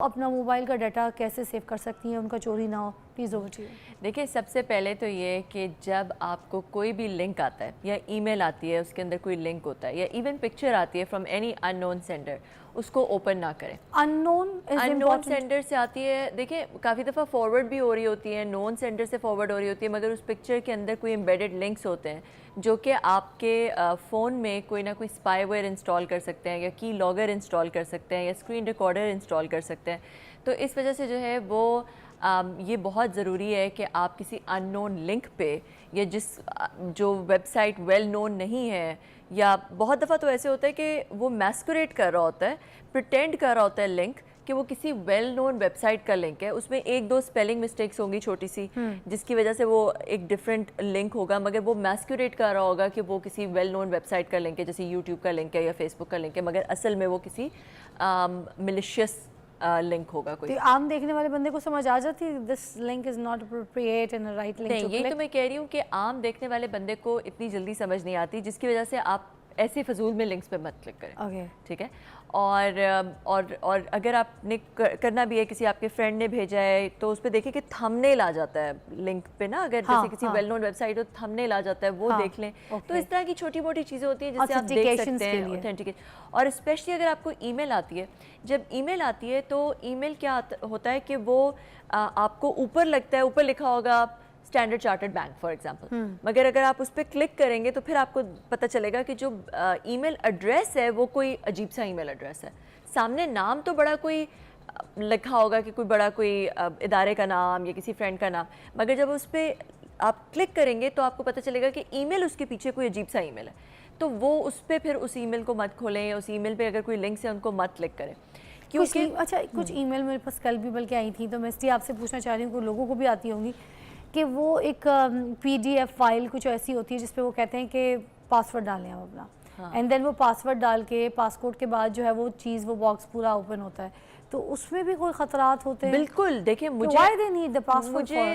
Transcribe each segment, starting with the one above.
अपना मोबाइल का डाटा कैसे सेव कर सकती हैं, उनका चोरी ना हो? Please over to you. देखिए, सबसे पहले तो ये कि जब आपको कोई भी लिंक आता है या ईमेल आती है, उसके अंदर कोई लिंक होता है या इवन पिक्चर आती है फ्रॉम एनी अननोन सेंडर, उसको ओपन ना करें। अननोन सेंडर से आती है, देखिए काफ़ी दफ़ा फॉरवर्ड भी हो रही होती है, नोन सेंडर से फॉरवर्ड हो रही होती है, मगर उस पिक्चर के अंदर कोई एम्बेडेड लिंक्स होते हैं जो कि आपके फ़ोन में कोई ना कोई स्पाईवेयर इंस्टॉल कर सकते हैं या की लॉगर इंस्टॉल कर सकते हैं या स्क्रीन रिकॉर्डर इंस्टॉल कर सकते हैं। तो इस वजह से जो है वो ये बहुत ज़रूरी है कि आप किसी अननोन लिंक पे या जो वेबसाइट वेल नोन नहीं है, या बहुत दफ़ा तो ऐसे होता है कि वो मैस्कुरेट कर रहा होता है, प्रिटेंड कर रहा होता है लिंक कि वो किसी वेल नोन वेबसाइट का लिंक है, उसमें एक दो स्पेलिंग मिस्टेक्स होंगी छोटी सी जिसकी वजह से वो एक डिफरेंट लिंक होगा, मगर वो मैस्कुरेट कर रहा होगा कि वो किसी वेल नोन वेबसाइट का लिंक है, जैसे यूट्यूब का लिंक है या फेसबुक का लिंक है, मगर असल में वो किसी मिलिशियस लिंक होगा कोई। तो आम देखने वाले बंदे को समझ आ जाती है this link is not appropriate and right link? नहीं, यही तो मैं कह रही हूँ कि आम देखने वाले बंदे को इतनी जल्दी समझ नहीं आती, जिसकी वजह से आप ऐसे फजूल में लिंक्स पे मत क्लिक करें। ओके, ठीक है। और अगर आपने करना भी है, किसी आपके फ्रेंड ने भेजा है तो उस पर देखिए कि थंबनेल आ जाता है लिंक पे ना, अगर जैसे किसी वेल नोन वेबसाइट हो थंबनेल आ जाता है, वो देख लें। तो इस तरह की छोटी मोटी चीज़ें होती हैं जिससे आप देख सकते हैं ऑथेंटिकेशन। और स्पेशली अगर आपको ईमेल आती है, जब ईमेल आती है तो ईमेल क्या होता है कि वो आपको ऊपर लगता है, ऊपर लिखा होगा standard chartered bank for example, मगर अगर आप उस पर क्लिक करेंगे तो फिर आपको पता चलेगा कि जो ईमेल एड्रेस है वो कोई अजीब सा ईमेल एड्रेस है। सामने नाम तो बड़ा कोई लिखा होगा कि कोई बड़ा कोई इदारे का नाम या किसी फ्रेंड का नाम, मगर जब उस पर आप क्लिक करेंगे तो आपको पता चलेगा कि ईमेल उसके पीछे कोई अजीब सा ईमेल है। तो वो उस पर फिर उस ईमेल को मत खोलें, उस ईमेल पे अगर कोई लिंक्स है उनको मत क्लिक करें, क्योंकि अच्छा कुछ ईमेल मेरे पास कल भी बल्कि आई थी, तो मैं इसलिए आपसे पूछना चाह रही हूँ कि लोगों को भी आती होंगी कि वो एक PDF फाइल कुछ ऐसी होती है जिसपे वो कहते हैं कि पासवर्ड डालें आप अपना, एंड देन वो पासवर्ड डाल के पासकोड के बाद जो है वो चीज़, वो बॉक्स पूरा ओपन होता है, तो उसमें भी कोई खतरात होते हैं? बिल्कुल। देखिए, मुझे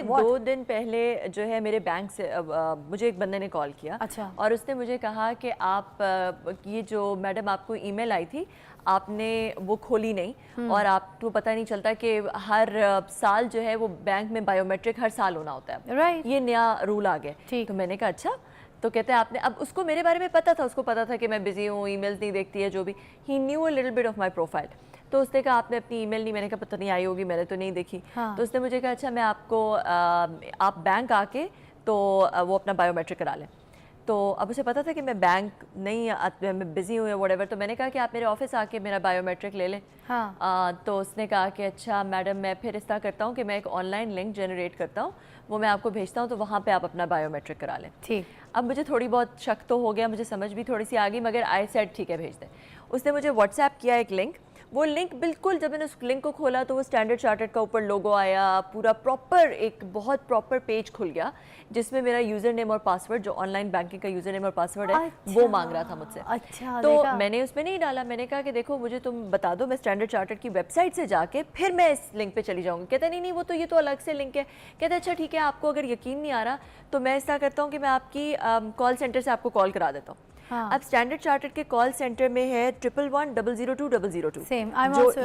2 दिन पहले जो है मेरे बैंक से मुझे एक बंदे ने कॉल किया। अच्छा। और उसने मुझे कहा कि आप ये जो मैडम आपको ईमेल आई थी आपने वो खोली नहीं, और आपको पता नहीं चलता कि हर साल जो है वो बैंक में बायोमेट्रिक हर साल होना होता है। राइट। ये नया रूल आ गया। तो मैंने कहा अच्छा। तो कहते हैं आपने, अब उसको मेरे बारे में पता था, उसको पता था कि मैं बिजी हूँ, ईमेल्स नहीं देखती है, जो भी। ही new a little bit of my profile. तो उसने कहा आपने अपनी ईमेल नहीं, मैंने कहा पता नहीं आई होगी, मैंने तो नहीं देखी। तो उसने मुझे कहा अच्छा मैं आपको आप बैंक आके तो वो अपना बायोमेट्रिक करा लें। तो अब उसे पता था कि मैं बैंक नहीं, मैं बिज़ी हूँ या व्हाटएवर, तो मैंने कहा कि आप मेरे ऑफिस आके मेरा बायोमेट्रिक ले लें। तो उसने कहा कि अच्छा मैडम, मैं फिर इस तरह करता हूँ कि मैं एक ऑनलाइन लिंक जनरेट करता हूँ, वो मैं आपको भेजता हूँ, तो वहाँ पे आप अपना बायोमेट्रिक करा लें। ठीक। अब मुझे थोड़ी बहुत शक तो हो गया, मुझे समझ भी थोड़ी सी आ गई, मगर आई सेड ठीक है भेज दें। उसने मुझे व्हाट्सएप किया एक लिंक, वो लिंक बिल्कुल जब मैंने उस लिंक को खोला तो वो स्टैंडर्ड चार्टर्ड का ऊपर लोगो आया, पूरा प्रॉपर एक बहुत प्रॉपर पेज खुल गया जिसमें मेरा यूज़र नेम और पासवर्ड, जो ऑनलाइन बैंकिंग का यूज़र नेम और पासवर्ड है, वो मांग रहा था मुझसे। अच्छा। तो मैंने उसमें नहीं डाला, मैंने कहा कि देखो मुझे तुम बता दो, मैं स्टैंडर्ड चार्टर्ड की वेबसाइट से जाके फिर मैं इस लिंक पे चली जाऊँगी। कहते नहीं नहीं, वो तो ये तो अलग से लिंक है। कहते अच्छा ठीक है, आपको अगर यकीन नहीं आ रहा तो मैं ऐसा करता हूँ कि मैं आपकी कॉल सेंटर से आपको कॉल करा देता हूँ। अब स्टैंडर्ड चार्टर्ड के कॉल सेंटर में है 111-002-002 जो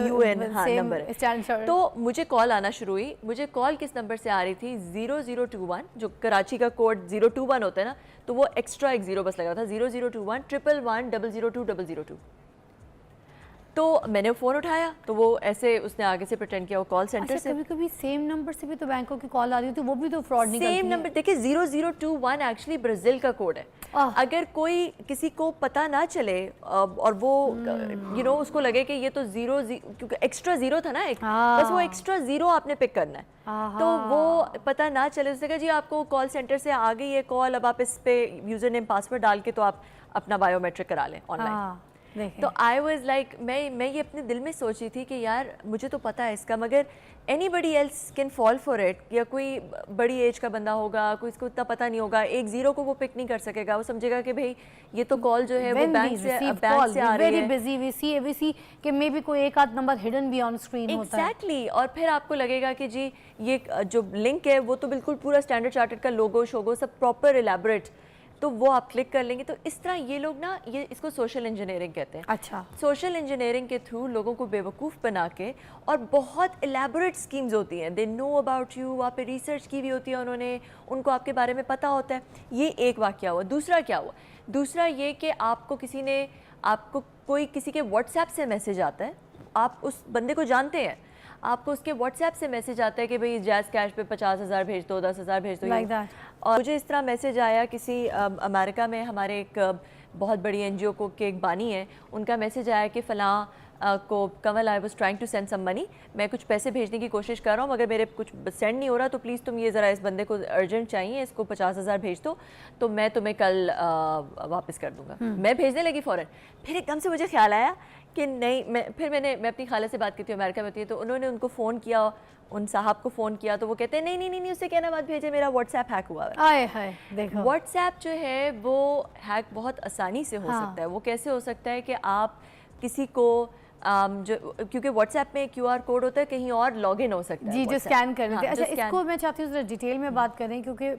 UN नंबर है। तो मुझे कॉल आना शुरू हुई। मुझे कॉल किस नंबर से आ रही थी? 0021, जो कराची का कोड 021 होता है ना, तो वो एक्स्ट्रा एक जीरो बस लगा था। 0021-111-002-002। तो मैंने फ़ोन उठाया तो वो ऐसे उसने आगे से प्रिटेंड किया वो कॉल सेंटर से। कभी-कभी सेम नंबर से भी तो बैंकों की कॉल आ रही होती है, वो भी तो फ्रॉड निकलती है। सेम नंबर, देखिए 0021 एक्चुअली ब्राज़ील का कोड है। अगर कोई किसी को पता ना चले और वो उसको लगे कि ये तो क्योंकि एक्स्ट्रा जीरो था ना एक, बस वो एक्स्ट्रा जीरो आपने पिक करना है, तो वो पता ना चले। उसने कहा जी आपको कॉल सेंटर से आ गई है कॉल, अब आप इस पे यूज़र नेम पासवर्ड डाल के तो आप अपना बायोमेट्रिक करा लें ऑनलाइन। तो आई वॉज लाइक, मैं ये अपने दिल में सोच रही थी कि यार मुझे तो पता है इसका, मगर anybody else can fall for it. या कोई बड़ी एज का बंदा होगा, कोई इसको इतना पता नहीं होगा, एक जीरो को वो पिक नहीं कर सकेगा, वो समझेगा कि भाई ये तो कॉल जो है वो बैंक से आ रही है। बिजी वी सी कि मे बी कोई एक आध नंबर हिडन भी ऑन स्क्रीन होता है। एग्जैक्टली। और फिर आपको लगेगा कि जी ये जो लिंक है वो तो बिल्कुल पूरा स्टैंडर्ड चार्टर्ड का लोगो शोगो सब प्रॉपर इलेबोरेट, तो वो आप क्लिक कर लेंगे। तो इस तरह ये लोग ना, ये इसको सोशल इंजीनियरिंग कहते हैं। अच्छा, सोशल इंजीनियरिंग के थ्रू लोगों को बेवकूफ़ बना के, और बहुत एलैबोरेट स्कीम्स होती हैं, दे नो अबाउट यू, वहाँ पे रिसर्च की हुई होती है उन्होंने, उनको आपके बारे में पता होता है। ये एक वाक़या हुआ। दूसरा क्या हुआ? दूसरा ये कि आपको कोई किसी के व्हाट्सएप से मैसेज आता है, आप उस बंदे को जानते हैं, आपको उसके व्हाट्सएप से मैसेज आता है कि भाई जैज़ कैश पे 50,000 भेज दो, 10,000 भेज दो। like that. और मुझे इस तरह मैसेज आया किसी अमेरिका में हमारे एक बहुत बड़ी एनजीओ को के एक बानी है, उनका मैसेज आया कि फ़लाँ को कमल, I was trying to send some money, मैं कुछ पैसे भेजने की कोशिश कर रहा हूँ, मगर मेरे कुछ सेंड नहीं हो रहा, तो प्लीज़ तुम ये ज़रा इस बंदे को अर्जेंट चाहिए, इसको 50,000 भेज दो, तो मैं तुम्हें कल वापस कर दूँगा। मैं भेजने लगी फ़ौरन। फिर एकदम से मुझे ख्याल आया कि नहीं, मैं अपनी खाला से बात की थी, अमेरिका में होती है, तो उन्होंने उनको फ़ोन किया, उन साहब को फ़ोन किया, तो वो कहते हैं नहीं उससे कहना मत भेजे, मेरा व्हाट्सएप हैक हुआ है। आए हाय, देखो व्हाट्सएप जो है वो हैक बहुत आसानी से हो सकता है। वो कैसे हो सकता है कि आप किसी को क्योंकि व्हाट्सएप में क्यूआर कोड होता है, कहीं और लॉगिन हो सकता है जी, जो स्कैन कर लेते हैं। अच्छा, जो इसको मैं चाहती हूँ ज़रा डिटेल में बात करें, क्योंकि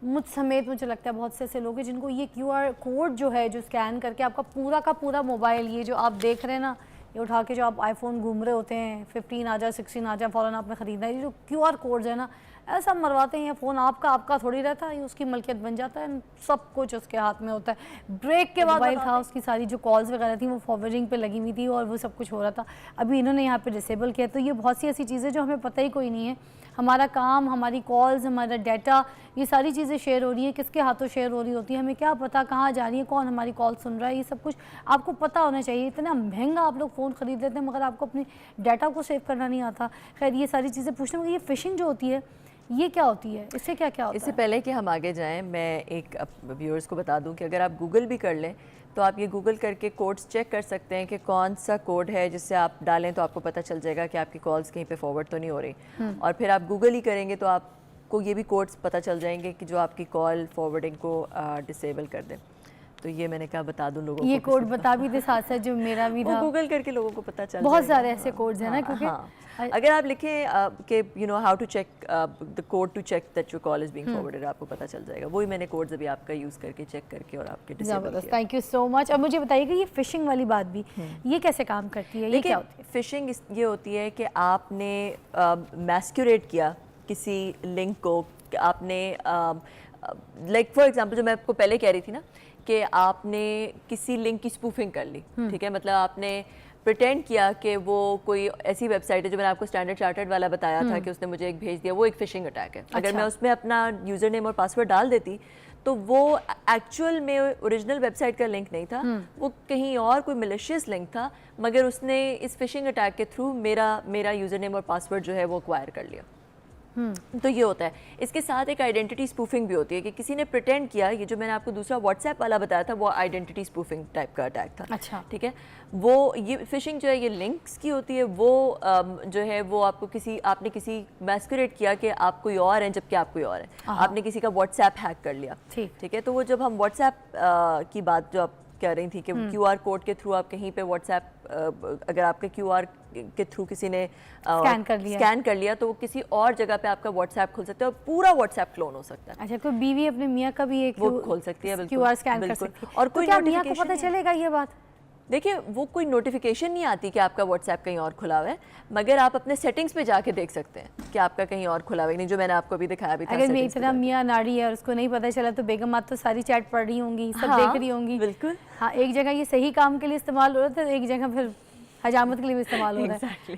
मुझ समेत मुझे लगता है बहुत से ऐसे लोग हैं जिनको ये क्यूआर कोड जो है, जो स्कैन करके आपका पूरा का पूरा मोबाइल, ये जो आप देख रहे हैं ना, ये उठा के जो आप आईफोन घूम रहे होते हैं, 15 आ जाए 16 आ जाए, फ़ौरन आपने ख़रीदना है, ये जो क्यूआर कोड्स है ना, ऐसा मरवाते हैं। फ़ोन आपका थोड़ी रहता है, ये उसकी मलकियत बन जाता है, सब कुछ उसके हाथ में होता है। ब्रेक के बाद मोबाइल था, उसकी सारी जो कॉल्स वगैरह थी वो फॉरवर्डिंग पे लगी हुई थी और वो सब कुछ हो रहा था। अभी इन्होंने यहाँ पे डिसेबल किया, तो ये बहुत सी ऐसी चीज़ें जो हमें पता ही कोई नहीं है। हमारा काम, हमारी कॉल्स, हमारा डाटा, ये सारी चीज़ें शेयर हो रही हैं, किसके हाथों शेयर हो रही होती है, हमें क्या पता कहाँ जा रही है, कौन हमारी कॉल सुन रहा है, ये सब कुछ आपको पता होना चाहिए। इतना महंगा आप लोग फ़ोन ख़रीद लेते हैं, मगर आपको अपने डाटा को सेव करना नहीं आता। खैर, ये सारी चीज़ें पूछने, मगर ये फ़िशिंग जो होती है, ये क्या होती है, इससे क्या क्या होता है? इससे पहले कि हम आगे जाएं, मैं एक व्यूअर्स को बता दूं कि अगर आप गूगल भी कर लें, तो आप ये गूगल करके कोड्स चेक कर सकते हैं कि कौन सा कोड है जिससे आप डालें तो आपको पता चल जाएगा कि आपकी कॉल्स कहीं पे फॉरवर्ड तो नहीं हो रही। और फिर आप गूगल ही करेंगे तो आपको ये भी कोड्स पता चल जाएंगे कि जो आपकी कॉल फॉरवर्डिंग को डिसेबल कर दें। तो ये मैंने कहा बता दूं लोगों को, ये कोड बता भी दे साथ साथ जो मेरा भी था, गूगल करके लोगों को पता चल बहुत सारे ऐसे कोड्स हैं ना, क्योंकि अगर आप लिखें कि you know how to check the code to check that your call is being forwarded, आपको पता चल जाएगा। वही मैंने कोड्स अभी आपका यूज़ करके चेक करके और आपके डिसेबल किया। Thank you so much. अब मुझे बताइए कि ये फिशिंग वाली बात भी, ये कैसे काम करती है, ये क्या होती है? फिशिंग ये होती है कि आपने मैस्क्यूरेट किया किसी लिंक को, आपने लाइक फॉर एग्जांपल जो मैं आपको पहले कह रही थी ना, कि आपने किसी लिंक की स्पूफिंग कर ली, ठीक है, मतलब आपने प्रिटेंड किया कि वो कोई ऐसी वेबसाइट है जो मैंने आपको स्टैंडर्ड चार्टर्ड वाला बताया था कि उसने मुझे एक भेज दिया, वो एक फिशिंग अटैक है। अगर मैं उसमें अपना यूज़र नेम और पासवर्ड डाल देती तो वो एक्चुअल में ओरिजिनल वेबसाइट का लिंक नहीं था, वो कहीं और कोई मिलिशियस लिंक था, मगर उसने इस फिशिंग अटैक के थ्रू मेरा यूज़र नेम और पासवर्ड जो है वो एक्वायर कर लिया। तो ये होता है। इसके साथ एक आइडेंटिटी स्पूफिंग भी होती है कि किसी ने प्रिटेंड किया, ये जो मैंने आपको दूसरा व्हाट्सएप वाला बताया था वो आइडेंटिटी स्पूफिंग टाइप का अटैक था। अच्छा, ठीक है, वो ये फिशिंग जो है ये लिंक्स की होती है। वो जो है वो आपने किसी मैस्कुरेट किया कि आप कोई और हैं जबकि आप कोई और हैं, आपने किसी का व्हाट्सएप हैक कर लिया। ठीक है, तो वो जब हम व्हाट्सएप की बात जो आप कह रही थी कि क्यूआर कोड के थ्रू आप कहीं पे व्हाट्सएप, अगर आपके क्यूआर के थ्रू किसी ने स्कैन कर लिया तो वो किसी और जगह पे आपका व्हाट्सएप खुल सकता है और पूरा व्हाट्सएप क्लोन हो सकता है। अच्छा, कोई बीवी अपने मियाँ का भी एक वो खोल सकती है, क्यूआर स्कैन कर सकती है, और कोई मियाँ को पता चलेगा ये बात? देखिए, वो कोई नोटिफिकेशन नहीं आती कि आपका व्हाट्सएप कहीं और खुला हुआ है, मगर आप अपने सेटिंग्स पे जाके देख सकते हैं कि आपका कहीं और खुला हुआ है नहीं, जो मैंने आपको अभी दिखाया भी था। अगर मेरी तरह मियाँ नाड़ी है और उसको नहीं पता चला तो बेगम आप तो सारी चैट पढ़ रही होंगी, सब देख रही होंगी। बिल्कुल, हाँ, एक जगह ये सही काम के लिए इस्तेमाल हो रहा था, एक जगह फिर हजामत के लिए भी इस्तेमाल हो रहा है।